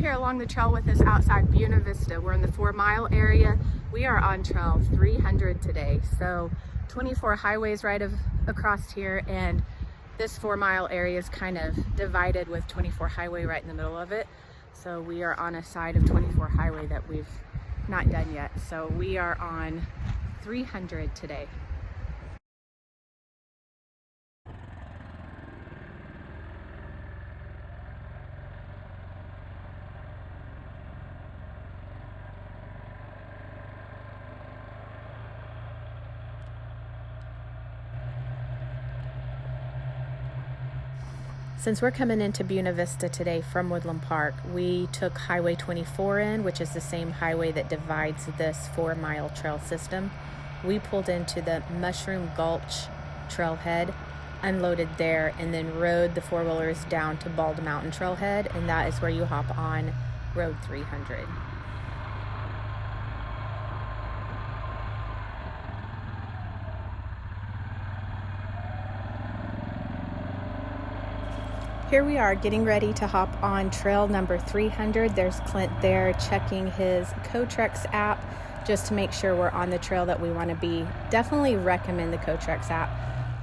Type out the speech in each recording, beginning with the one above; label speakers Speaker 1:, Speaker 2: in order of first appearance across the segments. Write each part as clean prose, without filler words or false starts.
Speaker 1: here along the trail with us outside Buena Vista. We're in the 4 Mile area. We are on trail 300 today. So 24 highways right across here, and this 4 Mile area is kind of divided with 24 highway right in the middle of it. So we are on a side of 24 highway that we've not done yet. So we are on 300 today. Since we're coming into Buena Vista today from Woodland Park, we took Highway 24 in, which is the same highway that divides this 4 Mile trail system. We pulled into the Mushroom Gulch Trailhead, unloaded there, and then rode the four-wheelers down to Bald Mtn Trailhead, and that is where you hop on Road 300. Here we are getting ready to hop on trail number 300. There's Clint there checking his Cotrex app just to make sure we're on the trail that we want to be. Definitely recommend the Cotrex app.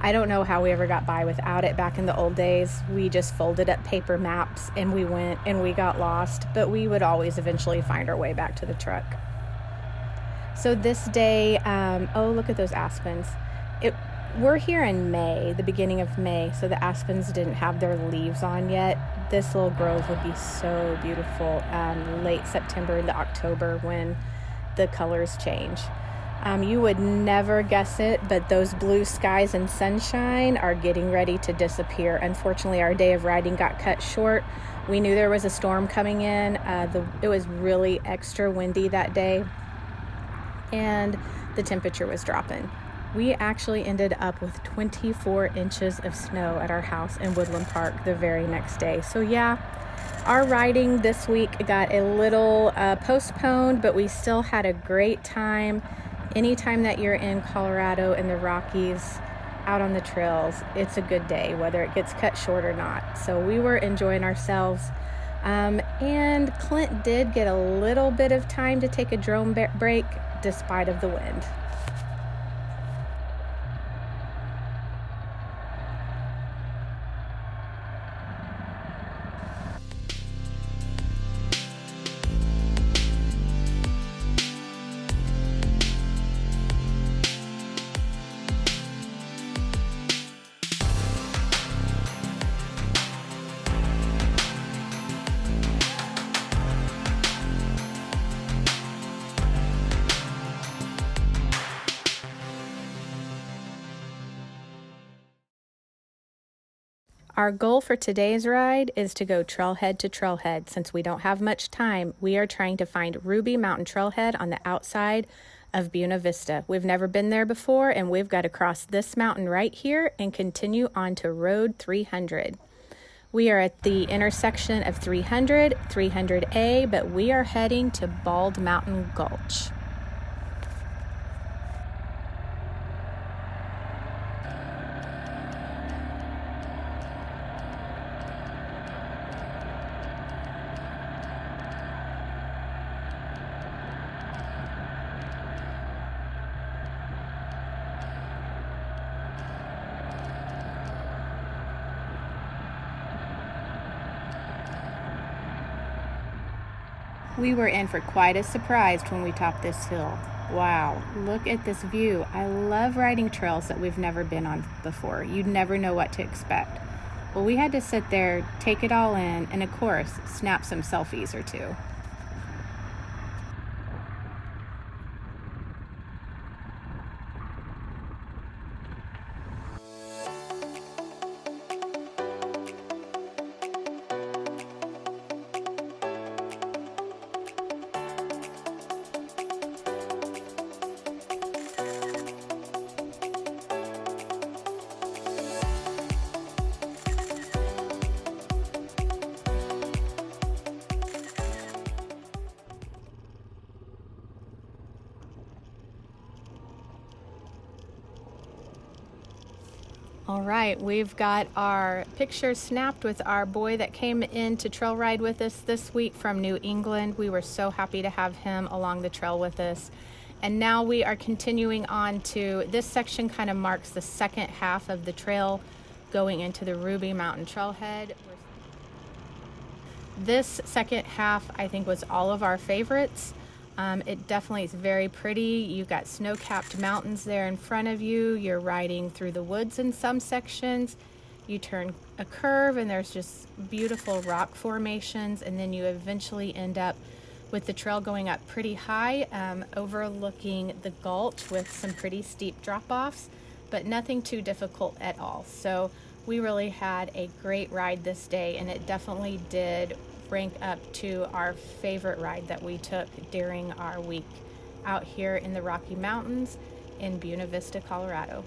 Speaker 1: I don't know how we ever got by without it back in the old days. We just folded up paper maps and we went and we got lost, but we would always eventually find our way back to the truck. So this day, oh, look at those aspens. We're here in May, the beginning of May, so the aspens didn't have their leaves on yet. This little grove would be so beautiful late September into October when the colors change. You would never guess it, but those blue skies and sunshine are getting ready to disappear. Unfortunately, our day of riding got cut short. We knew there was a storm coming in. It was really extra windy that day, and the temperature was dropping. We actually ended up with 24 inches of snow at our house in Woodland Park the very next day. So yeah, our riding this week got a little postponed, but we still had a great time. Anytime that you're in Colorado and the Rockies out on the trails, it's a good day, whether it gets cut short or not. So we were enjoying ourselves. And Clint did get a little bit of time to take a drone break despite of the wind. Our goal for today's ride is to go trailhead to trailhead. Since we don't have much time, we are trying to find Ruby Mtn Trailhead on the outside of Buena Vista. We've never been there before, and we've got to cross this mountain right here and continue on to Road 300. We are at the intersection of 300, 300A, but we are heading to Bald Mtn Gulch. We were in for quite a surprise when we topped this hill. Wow, look at this view. I love riding trails that we've never been on before. You'd never know what to expect. Well, we had to sit there, take it all in, and of course, snap some selfies or two. All right, we've got our picture snapped with our boy that came in to trail ride with us this week from New England. We were so happy to have him along the trail with us. And now we are continuing on to this section, kind of marks the second half of the trail going into the Ruby Mtn Trailhead. This second half, I think, was all of our favorites. It definitely is very pretty. You've got snow-capped mountains there in front of you. You're riding through the woods in some sections. You turn a curve and there's just beautiful rock formations, and then you eventually end up with the trail going up pretty high, overlooking the gulch with some pretty steep drop-offs, but nothing too difficult at all. So we really had a great ride this day, and it definitely did rank up to our favorite ride that we took during our week out here in the Rocky Mountains in Buena Vista, Colorado.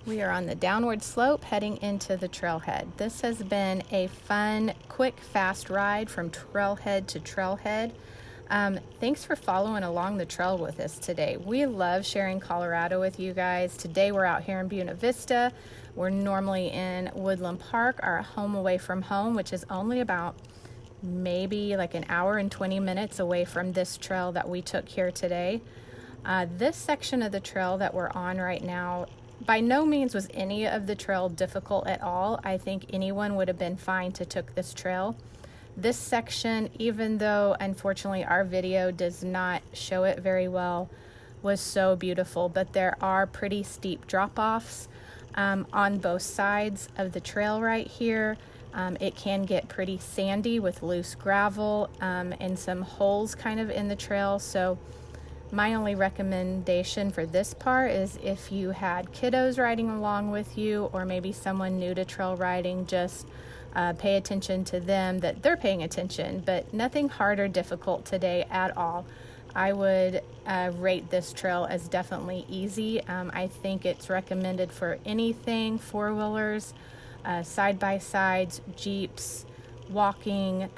Speaker 1: We are on the downward slope heading into the trailhead. This has been a fun, quick, fast ride from trailhead to trailhead. Thanks for following along the trail with us today. We love sharing Colorado with you guys. Today we're out here in Buena Vista. We're normally in Woodland Park, our home away from home, which is only about maybe like an hour and 20 minutes away from this trail that we took here today. This section of the trail that we're on right now, by no means was any of the trail difficult at all. I think anyone would have been fine to took this trail. This section, even though unfortunately our video does not show it very well, was so beautiful, but there are pretty steep drop-offs on both sides of the trail right here. It can get pretty sandy with loose gravel and some holes kind of in the trail, so My only recommendation for this part is if you had kiddos riding along with you, or maybe someone new to trail riding, just pay attention to them, that they're paying attention, but nothing hard or difficult today at all. I would rate this trail as definitely easy. I think it's recommended for anything, four-wheelers, side-by-sides, Jeeps, walking.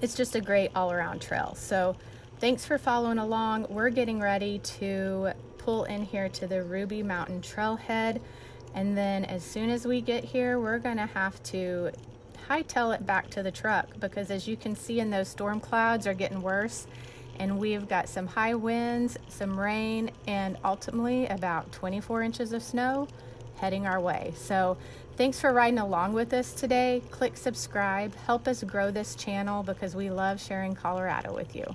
Speaker 1: It's just a great all-around trail. So thanks for following along. We're getting ready to pull in here to the Ruby Mtn Trailhead, and then as soon as we get here, we're gonna have to hightail it back to the truck, because as you can see in those storm clouds are getting worse, and we've got some high winds, some rain, and ultimately about 24 inches of snow heading our way. So thanks for riding along with us today. Click subscribe, help us grow this channel, because we love sharing Colorado with you.